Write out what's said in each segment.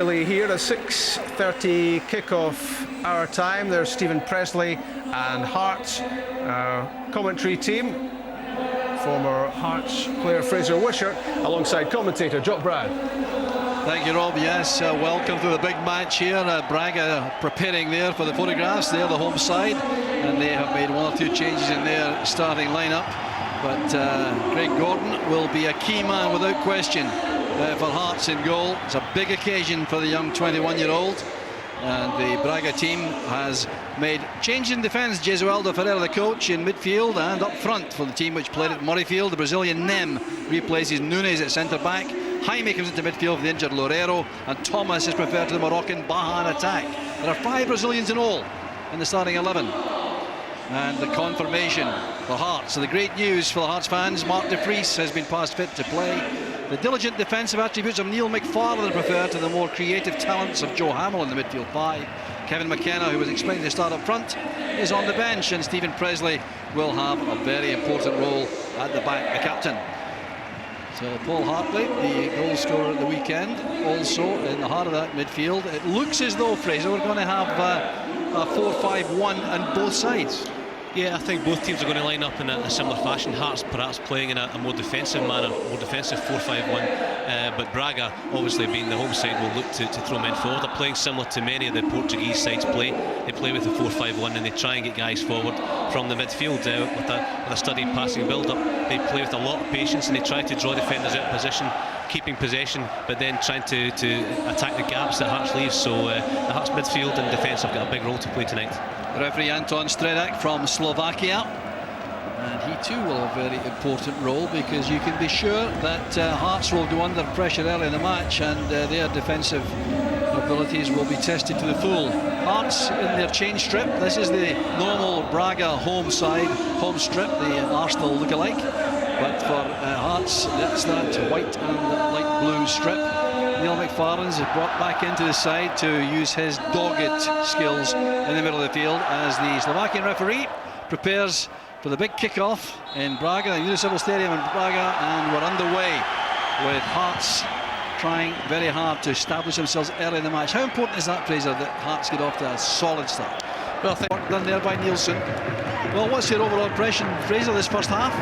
Here, a 6:30 kick-off our time. There's Stephen Presley and Hearts commentary team. Former Hearts player Fraser Wishart alongside commentator Jock Brad. Thank you, Rob. Yes, welcome to the big match here. Braga preparing there for the photographs. They're the home side, and they have made one or two changes in their starting lineup. But Craig Gordon will be a key man without question for Hearts in goal. It's a big occasion for the young 21-year-old. And the Braga team has made change in defence. Jesualdo Ferreira, the coach, in midfield, and up front for the team which played at Murrayfield. The Brazilian Nem replaces Nunes at centre-back. Jaime comes into midfield for the injured Loureiro, and Thomas is preferred to the Moroccan Baja in attack. There are 5 Brazilians in all in the starting 11. And the confirmation for Hearts. So the great news for the Hearts fans: Mark de Vries has been passed fit to play. The diligent defensive attributes of Neil McFarlane are preferred to the more creative talents of Joe Hamill in the midfield 5. Kevin McKenna, who was expected to start up front, is on the bench, and Stephen Presley will have a very important role at the back, the captain. So Paul Hartley, the goal scorer at the weekend, also in the heart of that midfield. It looks as though, Fraser, we're going to have a 4-5-1 on both sides. Yeah, I think both teams are going to line up in a similar fashion. Hearts perhaps playing in a more defensive manner, more defensive 4-5-1. But Braga, obviously being the home side, will look to throw men forward. They're playing similar to many of the Portuguese sides play. They play with a 4-5-1 and they try and get guys forward from the midfield with a studied passing build-up. They play with a lot of patience and they try to draw defenders out of position, keeping possession, but then trying to attack the gaps that Hearts leaves. So the Hearts midfield and defence have got a big role to play tonight. Referee Anton Stredak from Slovakia, and he too will have a very important role, because you can be sure that Hearts will go under pressure early in the match, and their defensive abilities will be tested to the full. Hearts in their change strip. This is the normal Braga home side, home strip, the Arsenal look-alike. But for Hearts, that's that white and light blue strip. Neil McFarlane is brought back into the side to use his dogged skills in the middle of the field as the Slovakian referee prepares for the big kick-off in Braga, the Municipal Stadium in Braga, and we're underway with Hearts trying very hard to establish themselves early in the match. How important is that, Fraser, that Hearts get off to a solid start? Well, I think Work done there by Nielsen. Well, what's your overall impression, Fraser, this first half?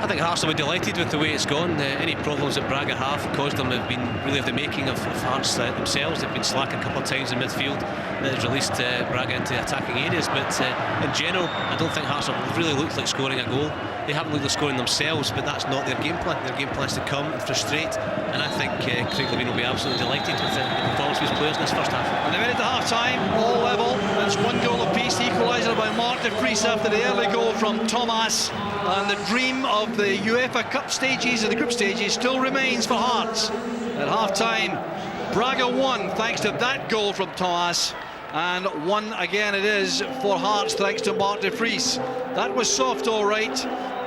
I think Hearts will be delighted with the way it's gone. Any problems that Braga have caused them have been really of the making of Hearts themselves. They've been slack a couple of times in midfield. That has released Braga into attacking areas. But in general, I don't think Hearts have really looked like scoring a goal. They haven't looked like scoring themselves, but that's not their game plan. Their game plan is to come and frustrate. And I think Craig Levein will be absolutely delighted with the performance of his players in this first half. And they're in at half-time, all level. It's 1 goal apiece. Equaliser by Mark de Vries after the early goal from Thomas. And the dream of the UEFA Cup stages and the group stages still remains for Hearts. At half-time, Braga won thanks to that goal from Thomas, and won again it is for Hearts thanks to Mark de Vries. That was soft, all right,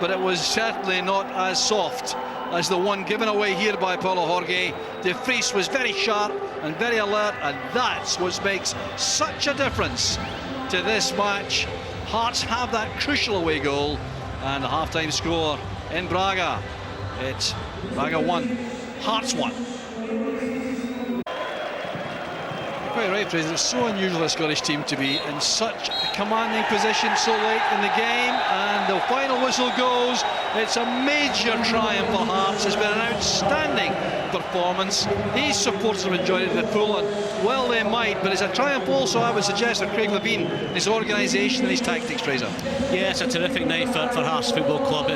but it was certainly not as soft as the one given away here by Paulo Jorge. De Vries was very sharp and very alert, and that's what makes such a difference to this match. Hearts have that crucial away goal, and the half-time score in Braga, it's Braga 1, Hearts 1. Quite right, Fraser. It's so unusual for a Scottish team to be in such a commanding position so late in the game, and the final whistle goes. It's a major triumph for Hearts. It's been an outstanding performance. These supporters have enjoyed it in the full, and well they might, but it's a triumph also, I would suggest, for Craig Levein, his organisation and his tactics, Fraser. Yeah, it's a terrific night for Hearts Football Club.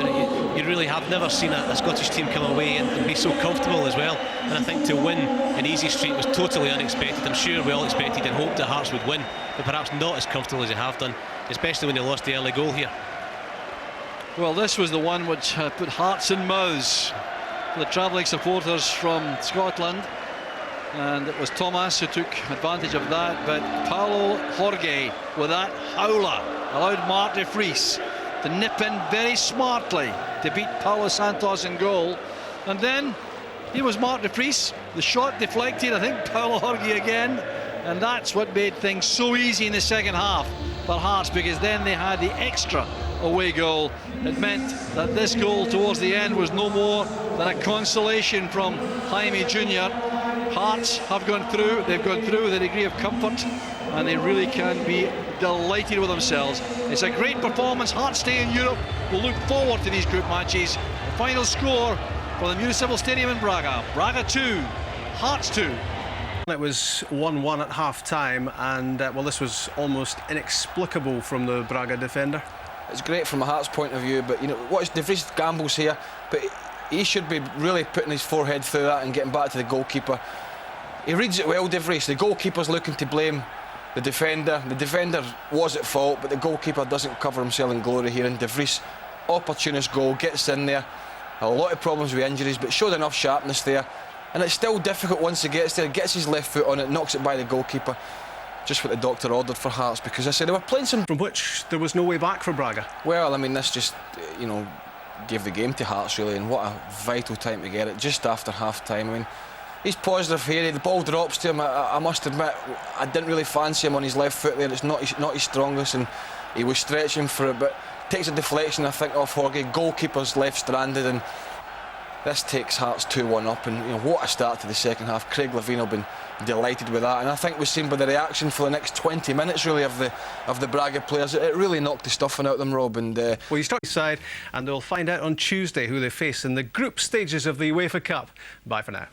You really have never seen a Scottish team come away and be so comfortable as well. And I think to win in Easy Street was totally unexpected. I'm sure we all expected and hoped that Hearts would win, but perhaps not as comfortable as they have done, especially when they lost the early goal here. Well, this was the one which put hearts in mouths for the travelling supporters from Scotland, and it was Thomas who took advantage of that, but Paulo Jorge, with that howler, allowed Mark de Vries to nip in very smartly to beat Paulo Santos in goal. And then here was Mark de Vries, the shot deflected, I think Paulo Jorge again, and that's what made things so easy in the second half for Hearts, because then they had the extra away goal. It meant that this goal towards the end was no more than a consolation from Jaime Jr. Hearts have gone through. They've gone through with a degree of comfort, and they really can be delighted with themselves. It's a great performance. Hearts stay in Europe. We'll look forward to these group matches. The final score for the Municipal Stadium in Braga. Braga 2, Hearts 2. It was 1-1 at half-time, and well, this was almost inexplicable from the Braga defender. It's great from a Hearts point of view, but you know what is De Vries gambles here, but he should be really putting his forehead through that and getting back to the goalkeeper. He reads it well, De Vries. The goalkeeper's looking to blame the defender. The defender was at fault, but the goalkeeper doesn't cover himself in glory here. And De Vries, opportunist goal, gets in there. A lot of problems with injuries, but showed enough sharpness there. And it's still difficult once he gets there. Gets his left foot on it, knocks it by the goalkeeper. Just what the doctor ordered for Hearts, because I said they were playing some... From which there was no way back for Braga. Well, I mean, this just, you know, gave the game to Hearts, really, and what a vital time to get it, just after half-time. I mean, he's positive here. The ball drops to him. I must admit, I didn't really fancy him on his left foot there. It's not his strongest, and he was stretching for it, but takes a deflection, I think, off Jorge. Goalkeeper's left stranded, and this takes Hearts 2-1 up, and you know what a start to the second half. Craig Levein will be delighted with that, and I think we've seen by the reaction for the next 20 minutes really of the Braga players. It really knocked the stuffing out of them, Rob. And well, you start side, and they'll find out on Tuesday who they face in the group stages of the UEFA Cup. Bye for now.